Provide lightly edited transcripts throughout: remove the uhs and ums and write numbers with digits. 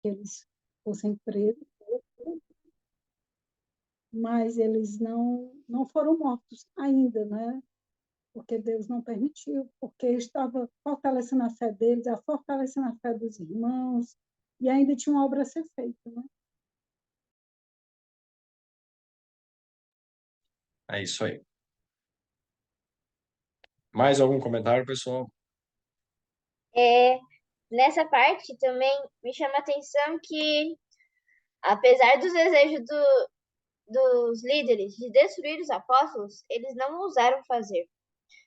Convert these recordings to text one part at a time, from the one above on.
que eles fossem presos, mas eles não foram mortos ainda, né? Porque Deus não permitiu, porque estava fortalecendo a fé deles, fortalecendo a fé dos irmãos, e ainda tinha uma obra a ser feita, né? É isso aí. Mais algum comentário, pessoal? É, nessa parte também me chama a atenção que, apesar dos desejos dos líderes de destruir os apóstolos, eles não ousaram fazer.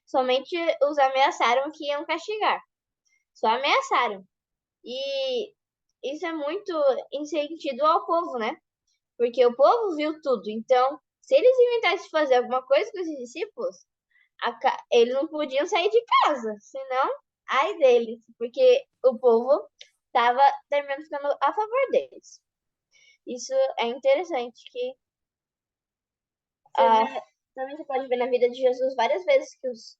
Somente os ameaçaram que iam castigar. Só ameaçaram. E isso é muito em sentido ao povo, né? Porque o povo viu tudo. Então, se eles inventassem de fazer alguma coisa com esses discípulos, eles não podiam sair de casa, senão, ai deles, porque o povo estava terminando ficando a favor deles. Isso é interessante que também você pode ver na vida de Jesus várias vezes que os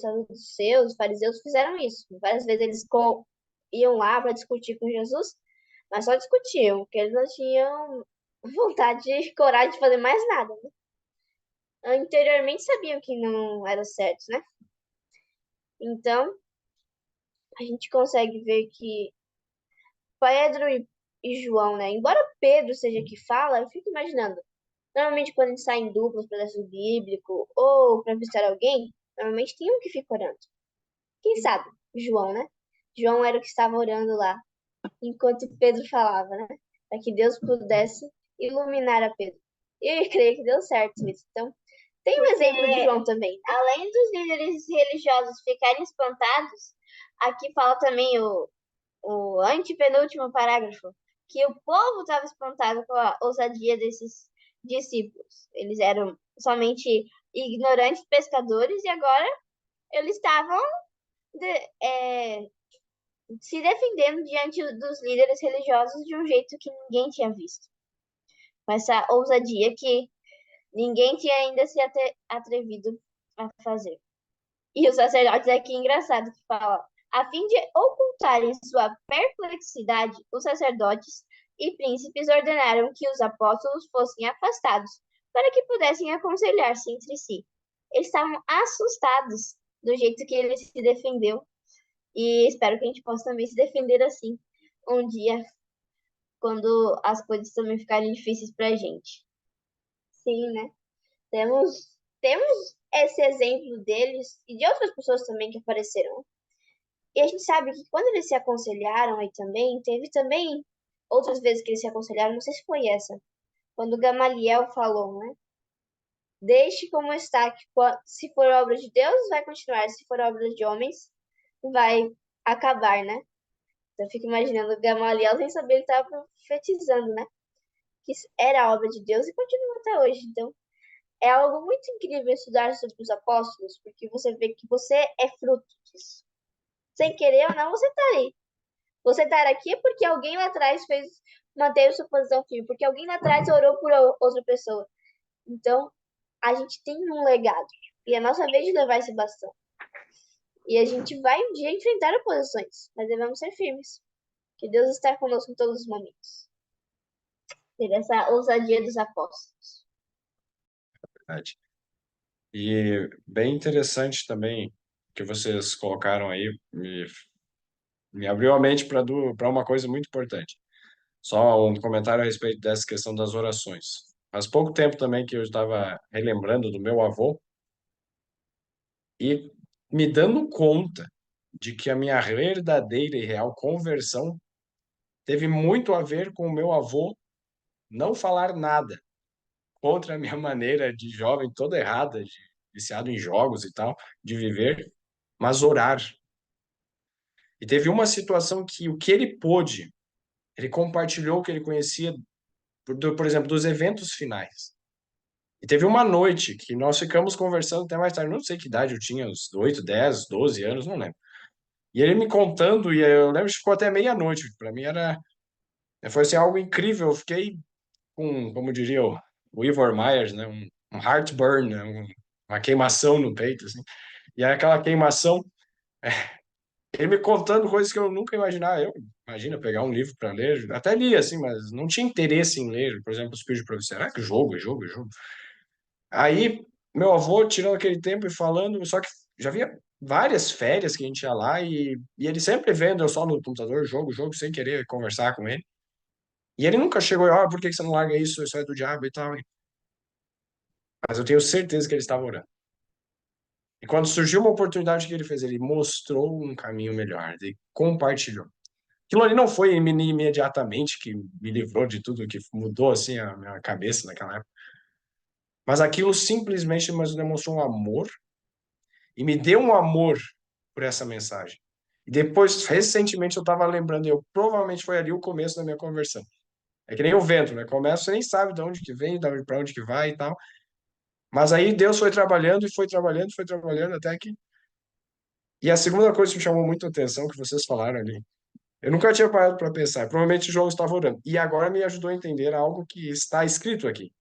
saduceus, os fariseus fizeram isso. Várias vezes eles iam lá para discutir com Jesus, mas só discutiam, porque eles não tinham vontade e coragem de fazer mais nada, né? Anteriormente sabiam que não era certo, né? Então, a gente consegue ver que Pedro e João, né? Embora Pedro seja que fala, eu fico imaginando. Normalmente, quando a gente sai em duplas para estudo bíblico ou para visitar alguém, normalmente tem um que fica orando. Quem sabe? João, né? João era o que estava orando lá, enquanto Pedro falava, né? Para que Deus pudesse iluminar a Pedro. E eu creio que deu certo isso. Então, tem um exemplo de João também. Além dos líderes religiosos ficarem espantados, aqui fala também o antepenúltimo parágrafo, que o povo estava espantado com a ousadia desses discípulos. Eles eram somente ignorantes pescadores e agora eles estavam é, se defendendo diante dos líderes religiosos de um jeito que ninguém tinha visto. Com essa ousadia que ninguém tinha ainda se atrevido a fazer. E os sacerdotes aqui, engraçado que fala, a fim de ocultarem sua perplexidade, os sacerdotes e príncipes ordenaram que os apóstolos fossem afastados, para que pudessem aconselhar-se entre si. Eles estavam assustados do jeito que ele se defendeu, e espero que a gente possa também se defender assim um dia, quando as coisas também ficarem difíceis para a gente. Sim, né? Temos esse exemplo deles e de outras pessoas também que apareceram. E a gente sabe que quando eles se aconselharam aí também, teve também outras vezes que eles se aconselharam, não sei se foi essa, quando Gamaliel falou, né? Deixe como está, que se for obra de Deus, vai continuar, se for obra de homens, vai acabar, né? Então eu fico imaginando Gamaliel sem saber, ele estava profetizando, né? Que era obra de Deus e continua até hoje. Então, é algo muito incrível estudar sobre os apóstolos, porque você vê que você é fruto disso. Sem querer ou não, você está aí. Você estar aqui porque alguém lá atrás manteve sua posição firme, porque alguém lá atrás orou por outra pessoa. Então, a gente tem um legado. E é a nossa vez de levar esse bastão. E a gente vai um dia enfrentar oposições, mas devemos ser firmes. Que Deus está conosco em todos os momentos. Ter essa ousadia dos apóstolos. Verdade. E bem interessante também que vocês colocaram aí, me abriu a mente para uma coisa muito importante. Só um comentário a respeito dessa questão das orações. Faz pouco tempo também que eu estava relembrando do meu avô e me dando conta de que a minha verdadeira e real conversão teve muito a ver com o meu avô não falar nada contra a minha maneira de jovem toda errada, de viciado em jogos e tal, de viver, mas orar. E teve uma situação que o que ele pôde, ele compartilhou o que ele conhecia, por exemplo, dos eventos finais. E teve uma noite que nós ficamos conversando até mais tarde, não sei que idade eu tinha, uns 8, 10, 12 anos, não lembro. E ele me contando, e eu lembro que ficou até meia-noite. Para mim foi assim, algo incrível. Eu fiquei com, como diria o Ivor Myers, né, um heartburn, né, uma queimação no peito, assim. E aí aquela queimação, ele me contando coisas que eu nunca imaginava. Eu Imagina pegar um livro para ler, até li assim, mas não tinha interesse em ler. Por exemplo, os Espírito de Profecia. Será que jogo, é jogo, é jogo? Aí, meu avô tirando aquele tempo e falando, só que já havia várias férias que a gente ia lá e ele sempre vendo eu só no computador, jogo, jogo, sem querer conversar com ele. E ele nunca chegou, por que que você não larga isso? Isso é do diabo e tal. Mas eu tenho certeza que ele estava orando. E quando surgiu uma oportunidade que ele fez, ele mostrou um caminho melhor, ele compartilhou. Aquilo ali não foi imediatamente que me livrou de tudo, que mudou assim a minha cabeça naquela época. Mas aquilo simplesmente me demonstrou um amor e me deu um amor por essa mensagem. E depois, recentemente, eu estava lembrando, eu provavelmente foi ali o começo da minha conversão. É que nem o vento, né? Começa, você nem sabe de onde que vem, para onde que vai e tal. Mas aí Deus foi trabalhando e foi trabalhando até que. E a segunda coisa que me chamou muito a atenção, que vocês falaram ali, eu nunca tinha parado para pensar. Provavelmente João estava orando. E agora me ajudou a entender algo que está escrito aqui.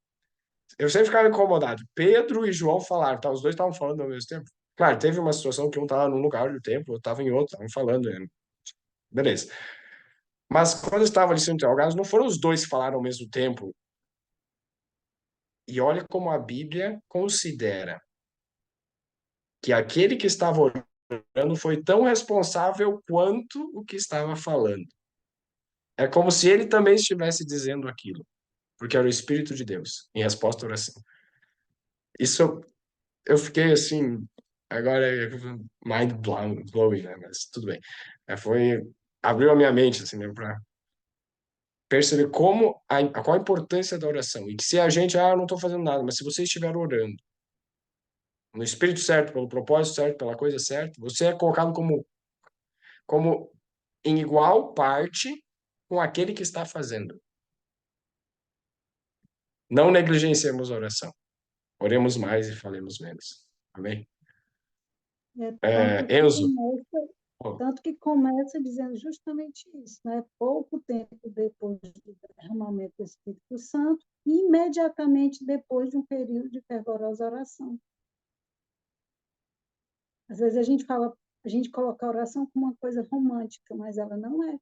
Eu sempre ficava incomodado. Pedro e João falaram, tá? Os dois estavam falando ao mesmo tempo. Claro, teve uma situação que um estava num lugar do tempo, outro estava em outro, estavam falando, né? Beleza. Mas quando estavam ali sendo interrogados, não foram os dois que falaram ao mesmo tempo. E olha como a Bíblia considera que aquele que estava orando foi tão responsável quanto o que estava falando. É como se ele também estivesse dizendo aquilo, porque era o Espírito de Deus, em resposta à oração. Isso eu fiquei assim, agora é blowing, né? Mas tudo bem. Abriu a minha mente, assim, né, para perceber qual a importância da oração. E que se a gente, eu não estou fazendo nada, mas se você estiver orando, no espírito certo, pelo propósito certo, pela coisa certa, você é colocado como em igual parte com aquele que está fazendo. Não negligenciemos a oração. Oremos mais e falemos menos. Amém? Enzo, Tanto que começa dizendo justamente isso, né? Pouco tempo depois do derramamento do Espírito Santo, imediatamente depois de um período de fervorosa oração. Às vezes a gente coloca a oração como uma coisa romântica, mas ela não é.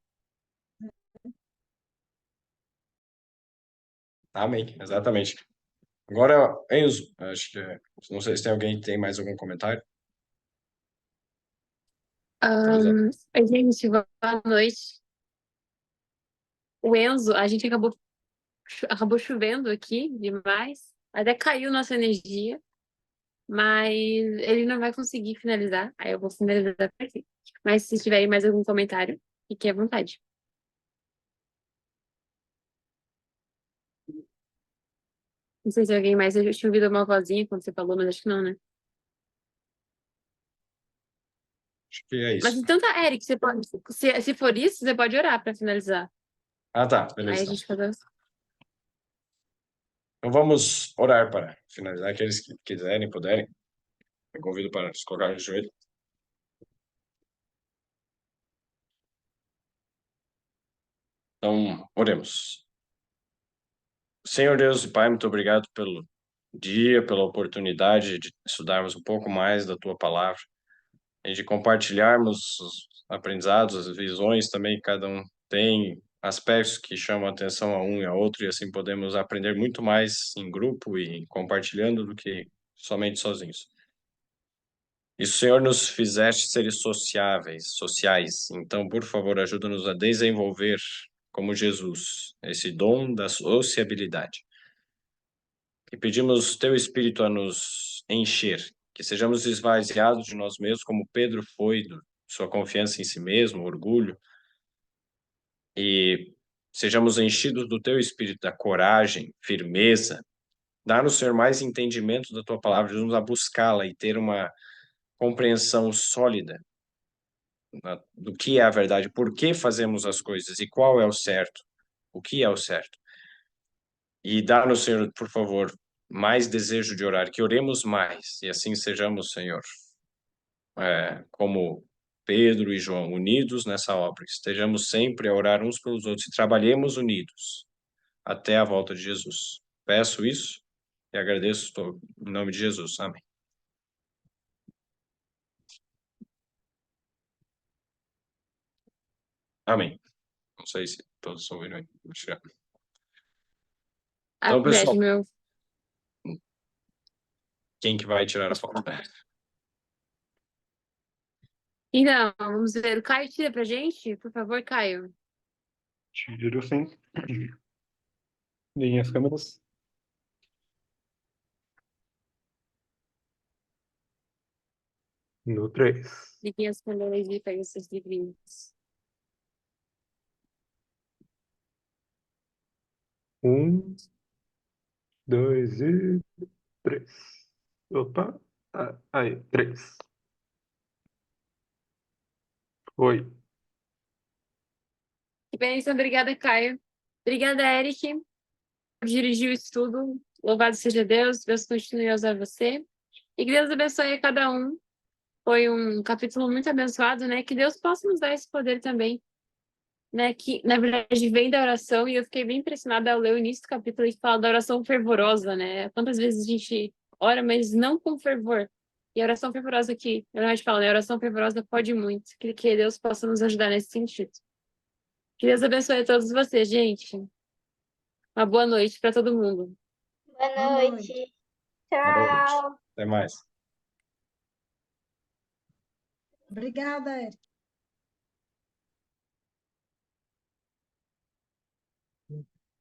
amém, exatamente. Agora, Enzo, acho que não sei se tem alguém que tem mais algum comentário. Oi, gente, boa noite. O Enzo, a gente acabou chovendo aqui demais, até caiu nossa energia, mas ele não vai conseguir finalizar, aí eu vou finalizar por aqui. Mas se tiverem mais algum comentário, fiquem à vontade. Não sei se alguém mais, eu tinha ouvido uma vozinha quando você falou, mas acho que não, né? Acho que é Mas isso. então tá, Eric, você pode, se for isso, você pode orar para finalizar. Ah, tá, Aí beleza. a gente faz. Então vamos orar para finalizar. Aqueles que quiserem, puderem, eu convido para se colocar no joelho. Então, oremos. Senhor Deus e Pai, muito obrigado pelo dia, pela oportunidade de estudarmos um pouco mais da Tua palavra e de compartilharmos os aprendizados, as visões também que cada um tem, aspectos que chamam a atenção a um e a outro, e assim podemos aprender muito mais em grupo e compartilhando do que somente sozinhos. E o Senhor nos fizeste seres sociais. Então, por favor, ajuda-nos a desenvolver, como Jesus, esse dom da sociabilidade. E pedimos teu Espírito a nos encher, que sejamos esvaziados de nós mesmos, como Pedro foi, sua confiança em si mesmo, orgulho, e sejamos enchidos do teu Espírito, da coragem, firmeza. Dá-nos, Senhor, mais entendimento da tua palavra, ajuda-nos a buscá-la e ter uma compreensão sólida do que é a verdade, por que fazemos as coisas e qual é o certo, o que é o certo. E dá-nos, Senhor, por favor, mais desejo de orar, que oremos mais e assim sejamos, Senhor, como Pedro e João, unidos nessa obra, que estejamos sempre a orar uns pelos outros e trabalhemos unidos até a volta de Jesus. Peço isso e agradeço em nome de Jesus. Amém. Amém. Não sei se todos ouviram aí. Vou tirar. Ah, Então, pessoal, meu. quem que vai tirar a foto? Então, vamos ver. O Caio tira pra gente? Por favor, Caio. Tiro sim. Liguem as câmeras. No 3. Liguem as câmeras e peguem seus livrinhos. 1, 2 e 3. Opa. Aí, 3. Oi. Que bênção, obrigada, Caio. Obrigada, Eric, por dirigir o estudo. Louvado seja Deus, Deus continue a usar você. E que Deus abençoe a cada um. Foi um capítulo muito abençoado, né? Que Deus possa nos dar esse poder também, né? Que, na verdade, vem da oração, e eu fiquei bem impressionada ao ler o início do capítulo e fala da oração fervorosa, né? Quantas vezes a gente ora, mas não com fervor. E a oração fervorosa aqui, eu não falo, né? A oração fervorosa pode muito. Que Deus possa nos ajudar nesse sentido. Que Deus abençoe a todos vocês, gente. Uma boa noite para todo mundo. Boa Boa noite. noite. Boa noite. Tchau. Até mais. Obrigada, Eric.